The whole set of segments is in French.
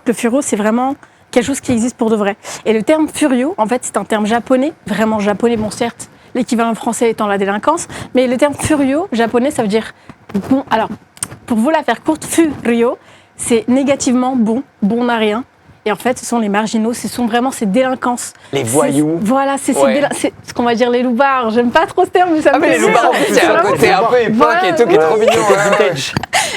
que le furio, c'est vraiment quelque chose qui existe pour de vrai. Et le terme furio, en fait, c'est un terme japonais, vraiment japonais, bon certes, l'équivalent français étant la délinquance, mais le terme furio japonais, ça veut dire bon. Alors, pour vous la faire courte, furio, c'est négativement bon, bon n'a rien. Et en fait, ce sont les marginaux, ce sont vraiment ces délinquances. Les voyous. Voilà, c'est ce qu'on va dire les loupards. J'aime pas trop ce terme, mais ça me mais fait les loupards, en plus, il y a un côté un peu époque et tout qui est trop mignon. Vintage.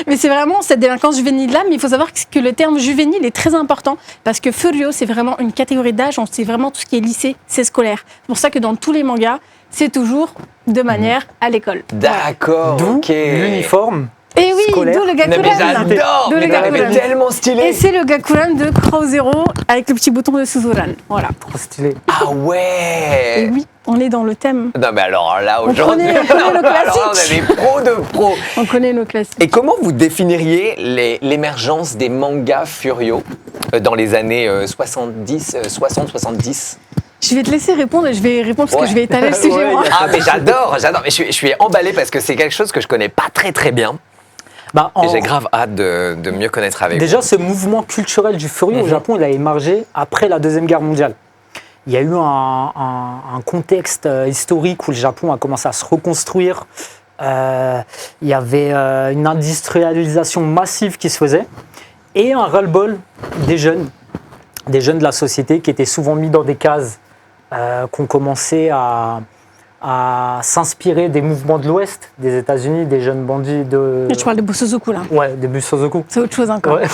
Mais c'est vraiment cette délinquance juvénile-là, mais il faut savoir que le terme juvénile est très important parce que furio, c'est vraiment une catégorie d'âge, c'est vraiment tout ce qui est lycée, c'est scolaire. C'est pour ça que dans tous les mangas, c'est toujours de manière à l'école. D'accord, D'où ok. l'uniforme. Et oui, scolaire. d'où le Non, mais Gakuran. j'adore, D'où le mais Gakuran. tellement stylé. Et c'est le Gakuran de Crow Zero avec le petit bouton de Suzuran. Voilà. Trop stylé. Ah Et ouais. oui, on est dans le thème. Non mais alors là aujourd'hui, on connaît le alors, on classique. a des pros de pros. On connaît nos classiques. Et comment vous définiriez l'émergence des mangas Furio dans les années 60-70 Je vais te laisser répondre et je vais répondre parce Ouais. que je vais étaler le sujet Ouais, moi. Ah mais j'adore. Mais je suis emballé parce que c'est quelque chose que je connais pas très bien. Bah, Et j'ai grave hâte de mieux connaître avec Déjà, ce mouvement culturel du furio au Japon, il a émergé après la Deuxième Guerre mondiale. Il y a eu un contexte historique où le Japon a commencé à se reconstruire. Il y avait une industrialisation massive qui se faisait et un ras-le-bol des jeunes de la société qui étaient souvent mis dans des cases, qui ont commencé à s'inspirer des mouvements de l'Ouest, des États-Unis, des jeunes bandits de... Mais tu parles de Bosozoku là. Ouais, des Busozoku. C'est autre chose encore. Ouais.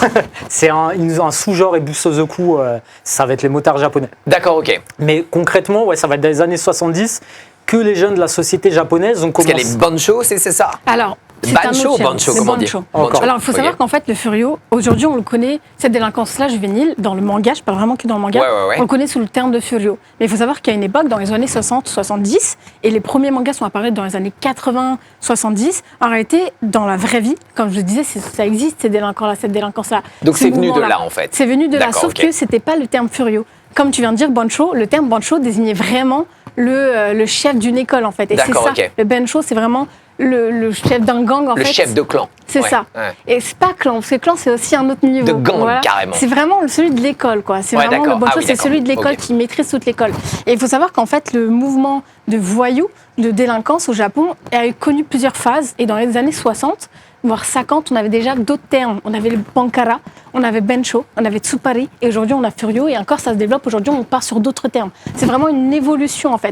C'est un sous-genre et Busozoku, ça va être les motards japonais. D'accord, ok. Mais concrètement, ouais, ça va être dans les années 70 que les jeunes de la société japonaise ont Parce commencé... qu'il y a les bancho, c'est ça. Alors, c'est un Bancho autre ou terme. bancho, C'est comment on dit bancho. Encore. Alors, il faut savoir qu'en fait, le furio, aujourd'hui, on le connaît, cette délinquance-là juvénile, dans le manga, je parle vraiment que dans le manga, Ouais. on le connaît sous le terme de furio. Mais il faut savoir qu'à une époque, dans les années 60-70, et les premiers mangas sont apparus dans les années 80-70, en réalité, dans la vraie vie, comme je le disais, ça existe, ces délinquants-là, cette délinquance-là. Donc ce c'est venu de mouvement-là. là en fait. C'est venu de là, D'accord, sauf ok. que c'était pas le terme furio. Comme tu viens de dire, bancho, le terme bancho désignait vraiment le chef d'une école, en fait. Et c'est D'accord, ça, ok. le bancho, c'est vraiment le chef d'un gang, en Le fait. chef de clan. C'est Ouais, ça. ouais. Et c'est pas clan, parce que clan, c'est aussi un autre niveau. De gang, carrément. C'est vraiment celui de l'école, quoi. C'est Ouais, vraiment le d'accord. bon Ah chose, oui, c'est d'accord. celui de l'école Ok. qui maîtrise toute l'école. Et il faut savoir qu'en fait, le mouvement de voyous, de délinquance au Japon a connu plusieurs phases. Et dans les années 60, voire 50, on avait déjà d'autres termes. On avait le bankara, on avait bencho, on avait tsupari, et aujourd'hui on a furio, et encore ça se développe. Aujourd'hui, on part sur d'autres termes. C'est vraiment une évolution, en fait.